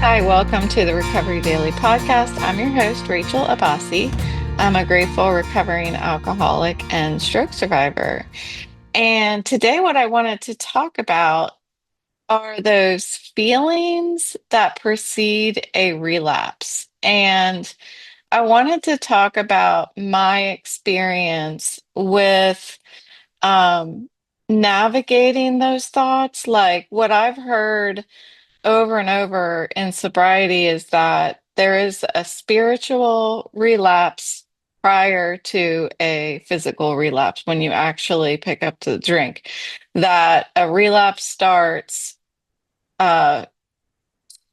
Hi, welcome to the Recovery Daily Podcast. I'm your host, Rachel Abassi. I'm a grateful recovering alcoholic and stroke survivor. And today, what I wanted to talk about are those feelings that precede a relapse. And I wanted to talk about my experience with um, navigating those thoughts. Like what I've heard over and over in sobriety is that there is a spiritual relapse prior to a physical relapse when you actually pick up the drink. That a relapse starts uh,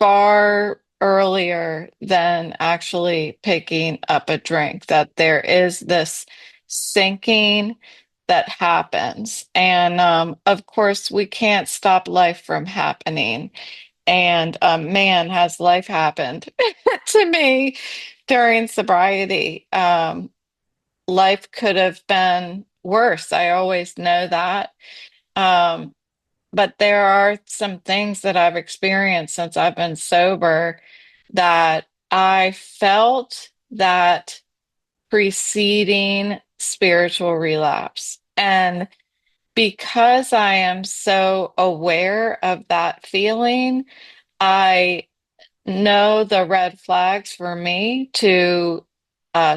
far earlier than actually picking up a drink, that there is this sinking that happens. And of course, we can't stop life from happening. And man, has life happened to me during sobriety. Life could have been worse. I always know that. Um, but there are some things that I've experienced since I've been sober that I felt that preceding spiritual relapse. And because I am so aware of that feeling, I know the red flags for me to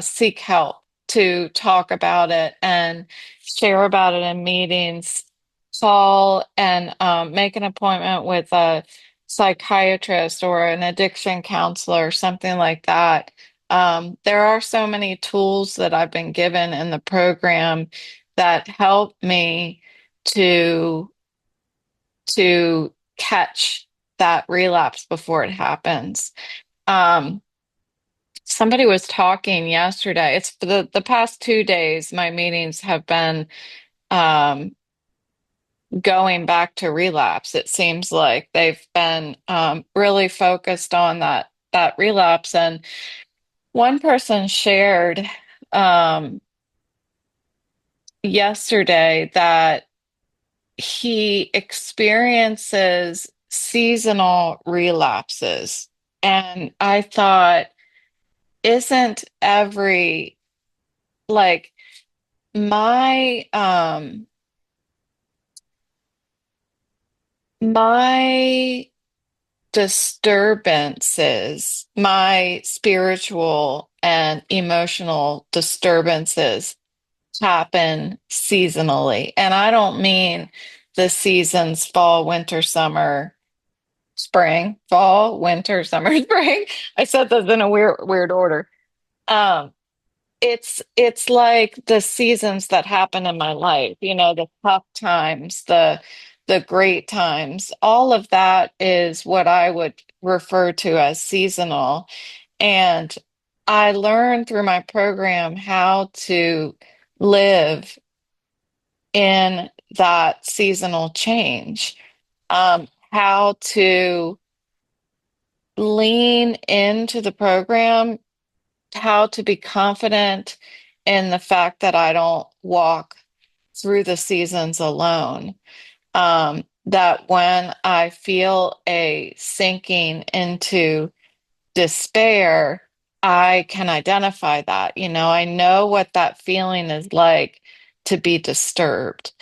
seek help, to talk about it and share about it in meetings, call and make an appointment with a psychiatrist or an addiction counselor, something like that. There are so many tools that I've been given in the program that help me to to catch that relapse before it happens. Um, Somebody was talking yesterday. It's the past 2 days, my meetings have been um, going back to relapse. It seems like they've been really focused on that relapse. And one person shared um, yesterday that he experiences seasonal relapses. And I thought, isn't every like my my disturbances, my spiritual and emotional disturbances happen seasonally. And I don't mean the seasons fall, winter, summer, spring, fall, winter, summer, spring. I said those in a weird order. Um, it's like the seasons that happen in my life, the tough times, the great times. All of that is what I would refer to as seasonal. And I learned through my program how to live in that seasonal change, how to lean into the program, how to be confident in the fact that I don't walk through the seasons alone. That when I feel a sinking into despair, I can identify that. I know what that feeling is like to be disturbed.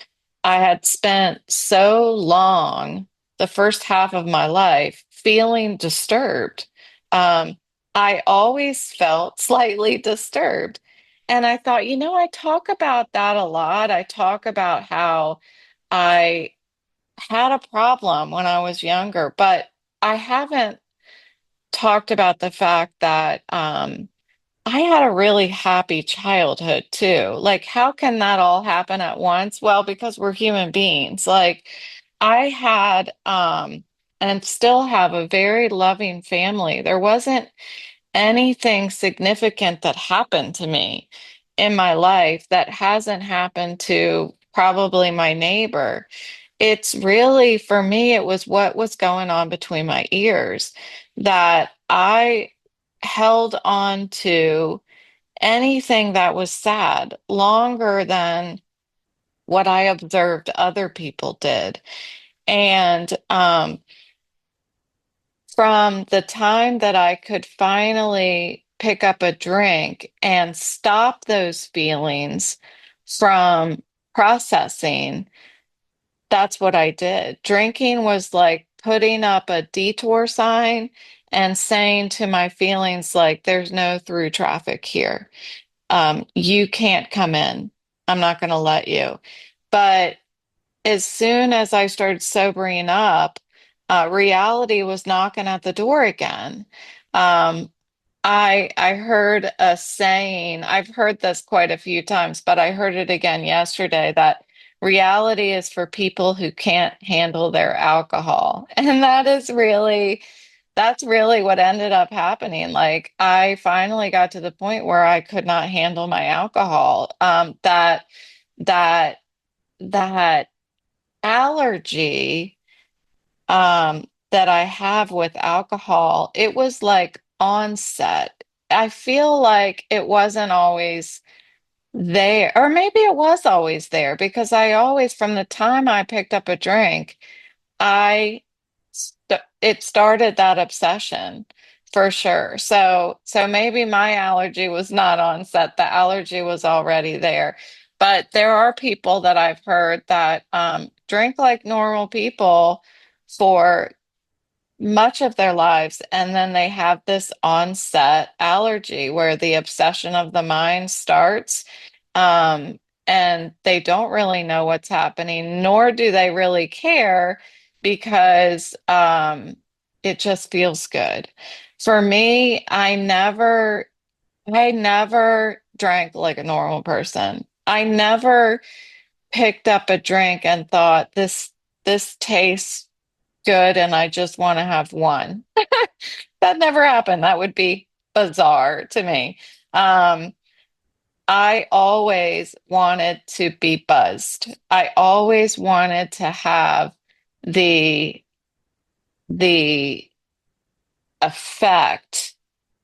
I had spent so long, the first half of my life, feeling disturbed. Um, I always felt slightly disturbed. And I thought, I talk about that a lot. I talk about how I had a problem when I was younger, but I haven't talked about the fact that I had a really happy childhood too. Like, how can that all happen at once? Well, because we're human beings. Like, I had and still have a very loving family. There wasn't anything significant that happened to me in my life that hasn't happened to probably my neighbor. It's really, for me, it was what was going on between my ears that I held on to anything that was sad longer than what I observed other people did. And from the time that I could finally pick up a drink and stop those feelings from processing, that's what I did. Drinking was like putting up a detour sign and saying to my feelings, like, there's no through traffic here. You can't come in. I'm not going to let you. But as soon as I started sobering up, reality was knocking at the door again. Um, I heard a saying, I've heard this quite a few times, but I heard it again yesterday that reality is for people who can't handle their alcohol. And that's really what ended up happening. Like I finally got to the point where I could not handle my alcohol. That that allergy that I have with alcohol, it was like onset. I feel like it wasn't always there, or maybe it was always there because I always, from the time I picked up a drink, I it started that obsession for sure. So maybe my allergy was not onset, the allergy was already there. But there are people that I've heard that drink like normal people for much of their lives, and then they have this onset allergy where the obsession of the mind starts, um, and they don't really know what's happening, nor do they really care because it just feels good. For me, I never drank like a normal person. I never picked up a drink and thought this tastes good and I just want to have one. That never happened. That would be bizarre to me. Um, I always wanted to be buzzed. I always wanted to have the the effect,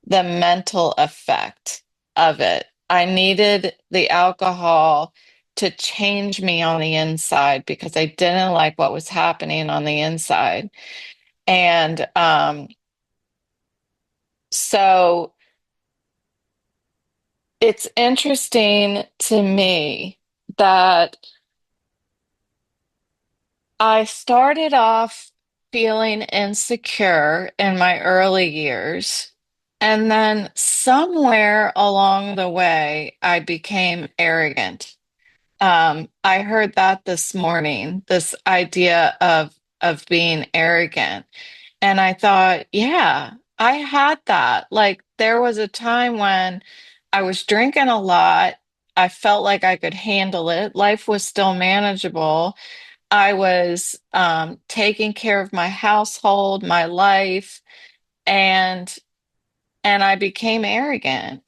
the mental effect of it. I needed the alcohol to change me on the inside because I didn't like what was happening on the inside. And so it's interesting to me that I started off feeling insecure in my early years. And then somewhere along the way, I became arrogant. I heard that this morning, this idea of being arrogant. And I thought, yeah, I had that. Like there was a time when I was drinking a lot. I felt like I could handle it. Life was still manageable. I was taking care of my household, my life, and I became arrogant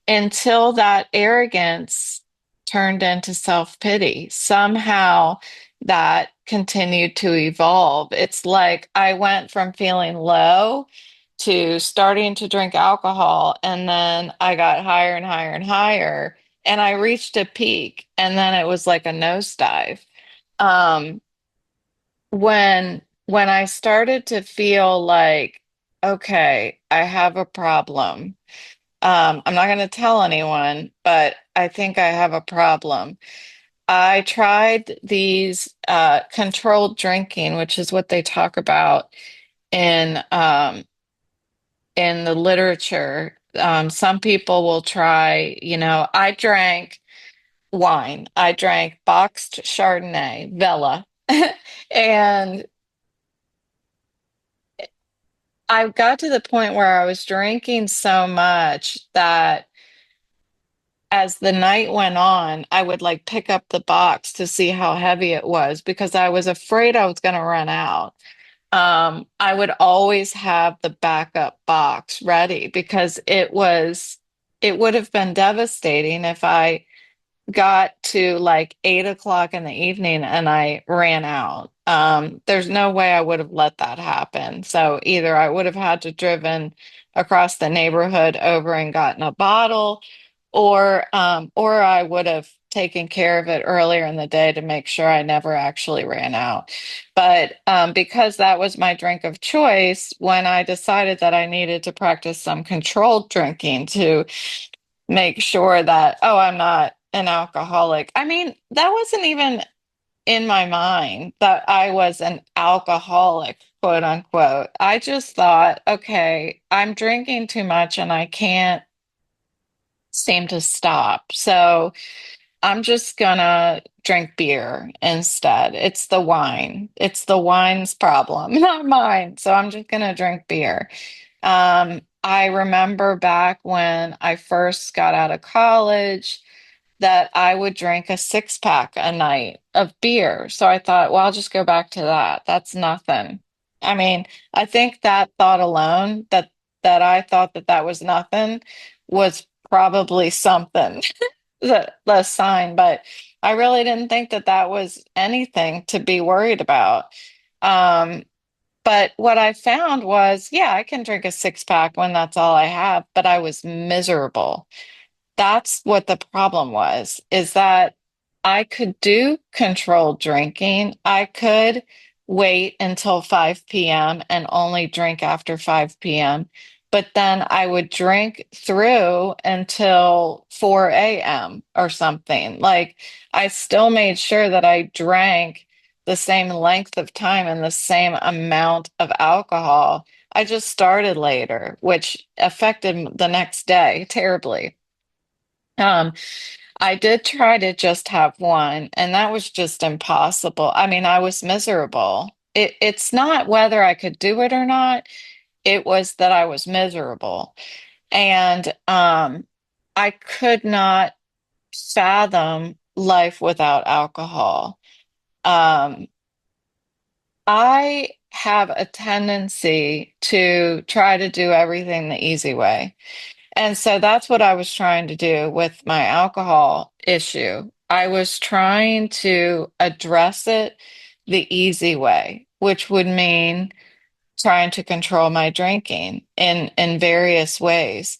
until that arrogance turned into self-pity. Somehow that continued to evolve. It's like I went from feeling low to starting to drink alcohol, and then I got higher and higher and higher, and I reached a peak, and then it was like a nosedive. Um, when I started to feel like, okay, I have a problem. I'm not going to tell anyone, but I think I have a problem. I tried these controlled drinking, which is what they talk about in in the literature. Some people will try, I drank wine. I drank boxed Chardonnay, Vella. And I got to the point where I was drinking so much that as the night went on, I would like pick up the box to see how heavy it was because I was afraid I was going to run out. I would always have the backup box ready because it would have been devastating if I got to like 8 o'clock in the evening and I ran out. There's no way I would have let that happen. So either I would have had to driven across the neighborhood over and gotten a bottle, or I would have taken care of it earlier in the day to make sure I never actually ran out. But because that was my drink of choice, when I decided that I needed to practice some controlled drinking to make sure that, oh, I'm not an alcoholic. I mean, that wasn't even in my mind that I was an alcoholic, quote unquote. I just thought, okay, I'm drinking too much and I can't seem to stop. So I'm just gonna drink beer instead. It's the wine. It's the wine's problem, not mine. So I'm just gonna drink beer. I remember back when I first got out of college that I would drink a six pack a night of beer. So I thought, well, I'll just go back to that. That's nothing. I mean, I think that thought alone, that I thought that that was nothing, was probably something, the sign. But I really didn't think that that was anything to be worried about. Um, but what I found was, yeah, I can drink a six pack when that's all I have, but I was miserable. That's what the problem was, is that I could do controlled drinking. I could wait until 5 p.m. and only drink after 5 p.m. But then I would drink through until 4 a.m. or something. Like I still made sure that I drank the same length of time and the same amount of alcohol. I just started later, which affected the next day terribly. Um, I did try to just have one, and that was just impossible. I mean, I was miserable. It's not whether I could do it or not, it was that I was miserable. And I could not fathom life without alcohol. Um, I have a tendency to try to do everything the easy way. And so that's what I was trying to do with my alcohol issue. I was trying to address it the easy way, which would mean trying to control my drinking in various ways.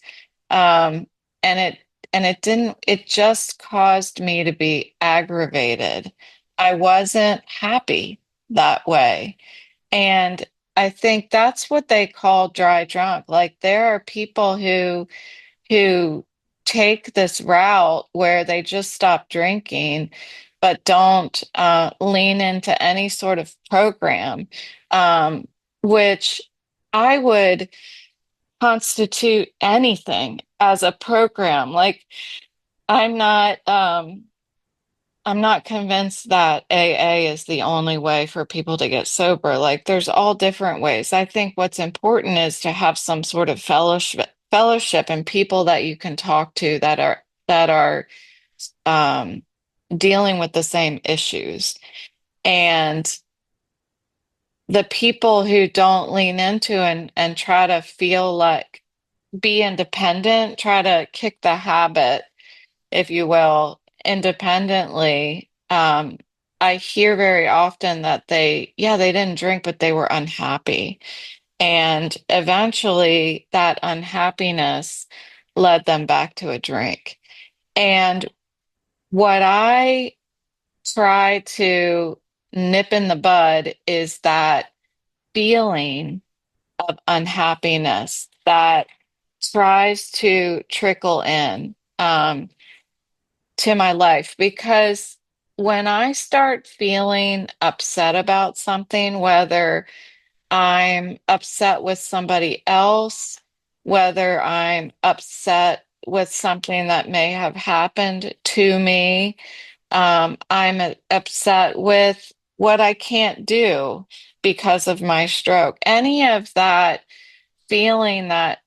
Um, and it didn't, it just caused me to be aggravated. I wasn't happy that way. And I think that's what they call dry drunk. Like there are people who take this route where they just stop drinking, but don't lean into any sort of program, um, which I would constitute anything as a program. Like I'm not. I'm not convinced that AA is the only way for people to get sober. Like there's all different ways. I think what's important is to have some sort of fellowship and people that you can talk to that are um, dealing with the same issues. And the people who don't lean into and try to feel like be independent, try to kick the habit, if you will, independently. I hear very often that yeah, they didn't drink, but they were unhappy. And eventually that unhappiness led them back to a drink. And what I try to nip in the bud is that feeling of unhappiness that tries to trickle in. To my life because when I start feeling upset about something, whether I'm upset with somebody else, whether I'm upset with something that may have happened to me, I'm upset with what I can't do because of my stroke. Any of that feeling, that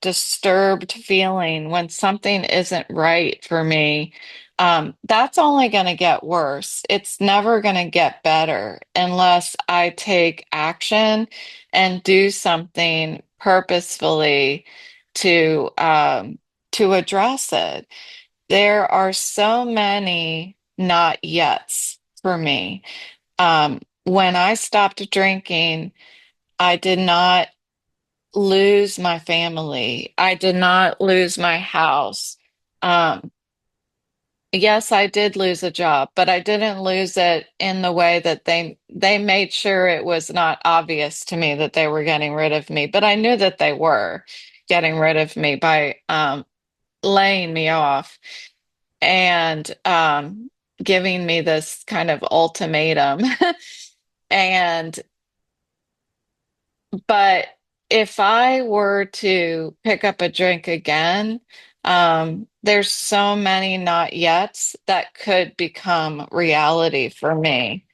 disturbed feeling when something isn't right for me, that's only going to get worse. It's never going to get better unless I take action and do something purposefully to address it. There are so many not yets for me. When I stopped drinking, I did not lose my family. I did not lose my house. Um, Yes, I did lose a job, but I didn't lose it in the way that they made sure it was not obvious to me that they were getting rid of me, but I knew that they were getting rid of me by laying me off and giving me this kind of ultimatum. And but if I were to pick up a drink again, there's so many not yets that could become reality for me.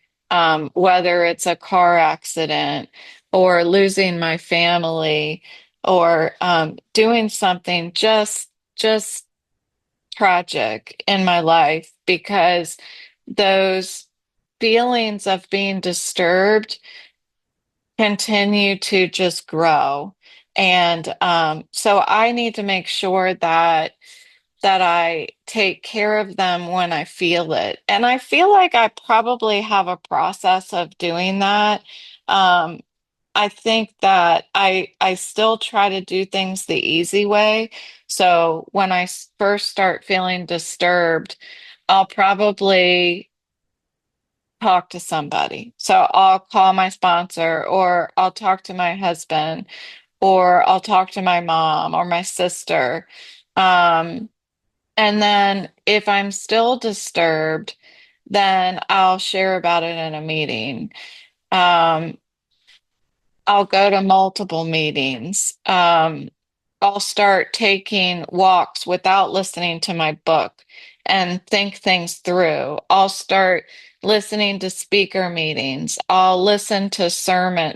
Whether it's a car accident or losing my family or doing something just tragic in my life because those feelings of being disturbed continue to just grow. And so I need to make sure that I take care of them when I feel it. And I feel like I probably have a process of doing that. Um, I think that I still try to do things the easy way. So when first start feeling disturbed, I'll probably talk to somebody. So I'll call my sponsor or I'll talk to my husband or I'll talk to my mom or my sister. Um, and then if I'm still disturbed, then I'll share about it in a meeting. Um, I'll go to multiple meetings. I'll start taking walks without listening to my book and think things through. I'll start listening to speaker meetings. I'll listen to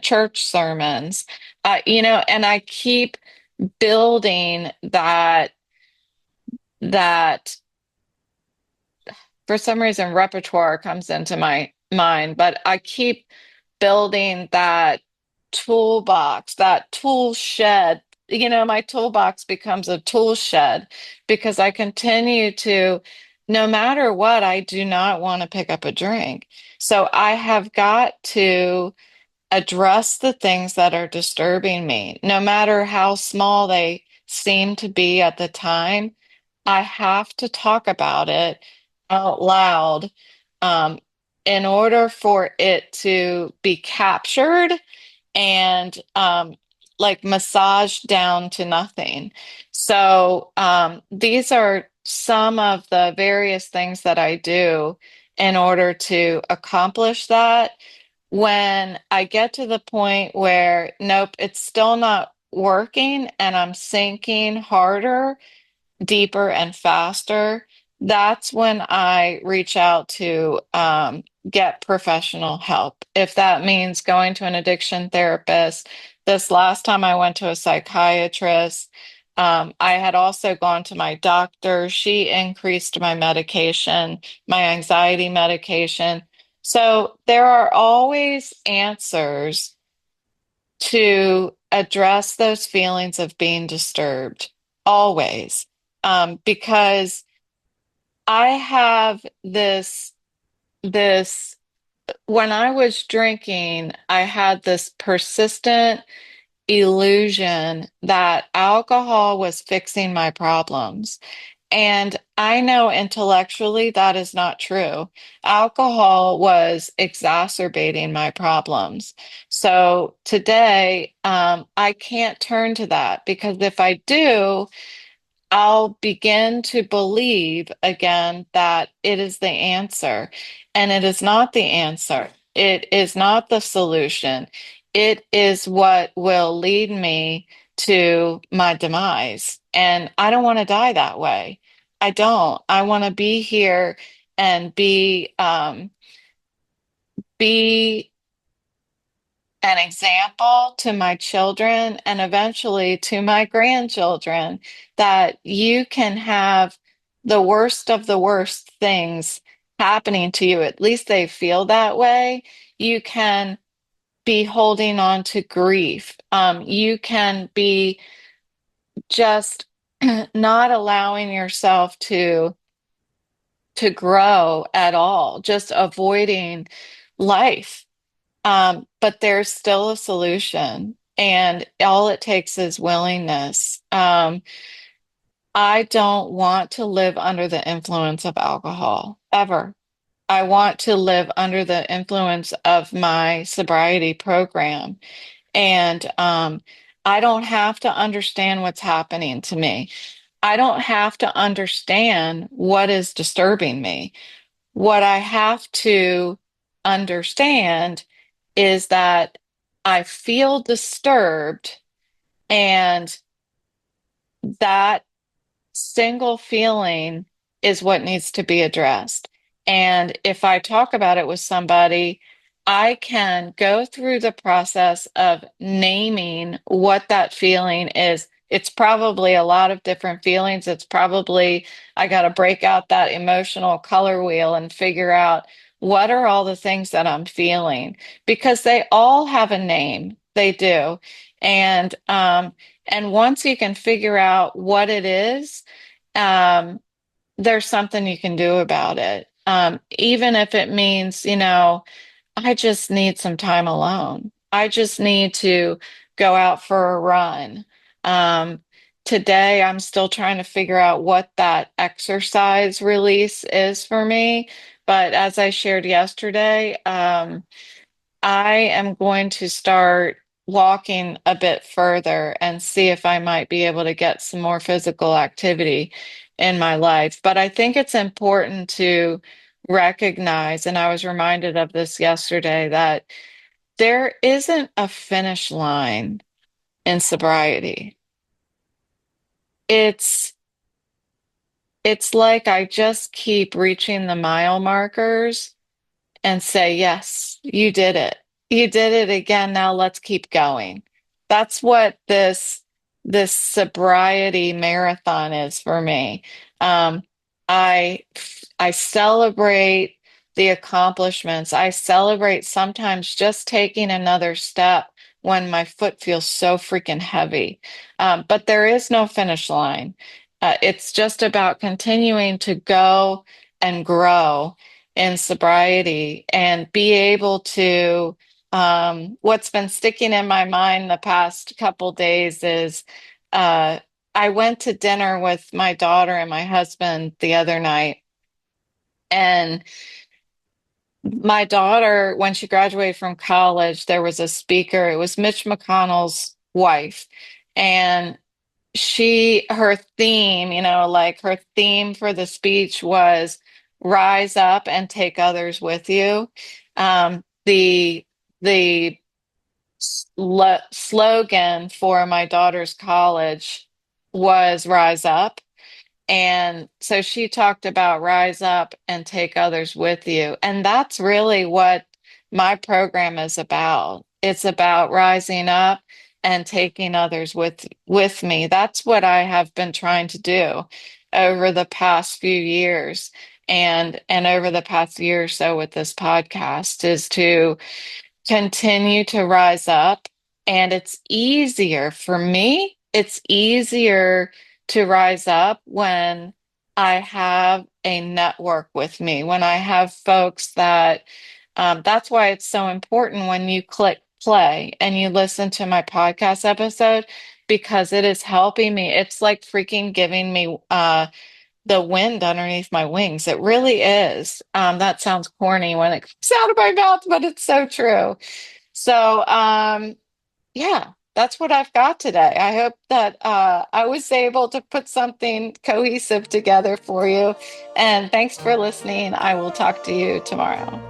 church sermons. And I keep building that for some reason repertoire comes into my mind, but I keep building that toolbox, that tool shed. My toolbox becomes a tool shed because I continue to, no matter what, I do not want to pick up a drink. So I have got to address the things that are disturbing me, no matter how small they seem to be at the time. I have to talk about it out loud um, in order for it to be captured and like massaged down to nothing. So these are some of the various things that I do in order to accomplish that. When I get to the point where, nope, it's still not working and I'm sinking harder, deeper and faster, that's when I reach out to get professional help. If that means going to an addiction therapist, this last time I went to a psychiatrist, I had also gone to my doctor. She increased my medication, my anxiety medication. So there are always answers to address those feelings of being disturbed, always. Because I have this, when I was drinking, I had this persistent illusion that alcohol was fixing my problems. And I know intellectually that is not true. Alcohol was exacerbating my problems. So today, I can't turn to that because if I do, I'll begin to believe again that it is the answer. And it is not the answer. It is not the solution. It is what will lead me to my demise. And I don't want to die that way. I don't. I want to be here and be an example to my children and eventually to my grandchildren that you can have the worst of the worst things happening to you. At least they feel that way. You can be holding on to grief. You can be just not allowing yourself to grow at all, just avoiding life. But there's still a solution, and all it takes is willingness. I don't want to live under the influence of alcohol ever. I want to live under the influence of my sobriety program. And I don't have to understand what's happening to me. I don't have to understand what is disturbing me. What I have to understand is that I feel disturbed, and that single feeling is what needs to be addressed. And if I talk about it with somebody, I can go through the process of naming what that feeling is. It's probably a lot of different feelings. It's probably, I got to break out that emotional color wheel and figure out what are all the things that I'm feeling, because they all have a name. They do. And, um, and once you can figure out what it is, um, there's something you can do about it. Even if it means, I just need some time alone. I just need to go out for a run. Um, Today, I'm still trying to figure out what that exercise release is for me. But as I shared yesterday, I am going to start walking a bit further and see if I might be able to get some more physical activity in my life. But I think it's important to recognize, and I was reminded of this yesterday, that there isn't a finish line in sobriety. It's it's like I just keep reaching the mile markers and say, yes, you did it. You did it again. Now let's keep going. That's what this sobriety marathon is for me. Um, I I celebrate the accomplishments. I celebrate sometimes just taking another step when my foot feels so freaking heavy. But there is no finish line. It's just about continuing to go and grow in sobriety and be able to what's been sticking in my mind the past couple days is uh, I went to dinner with my daughter and my husband the other night, and my daughter, when she graduated from college, there was a speaker. It was Mitch McConnell's wife, and her theme, like her theme for the speech was rise up and take others with you. The slogan for my daughter's college was rise up. And so she talked about rise up and take others with you. And that's really what my program is about. It's about rising up and taking others with me. That's what I have been trying to do over the past few years, and over the past year or so with this podcast, is to continue to rise up. And it's easier for me. It's easier to rise up when I have a network with me, when I have folks that's why it's so important when you click play and you listen to my podcast episode, because it is helping me. It's like freaking giving me the wind underneath my wings. It really is. That sounds corny when it comes out of my mouth, but it's so true. So, yeah, that's what I've got today. I hope that I was able to put something cohesive together for you. And thanks for listening. I will talk to you tomorrow.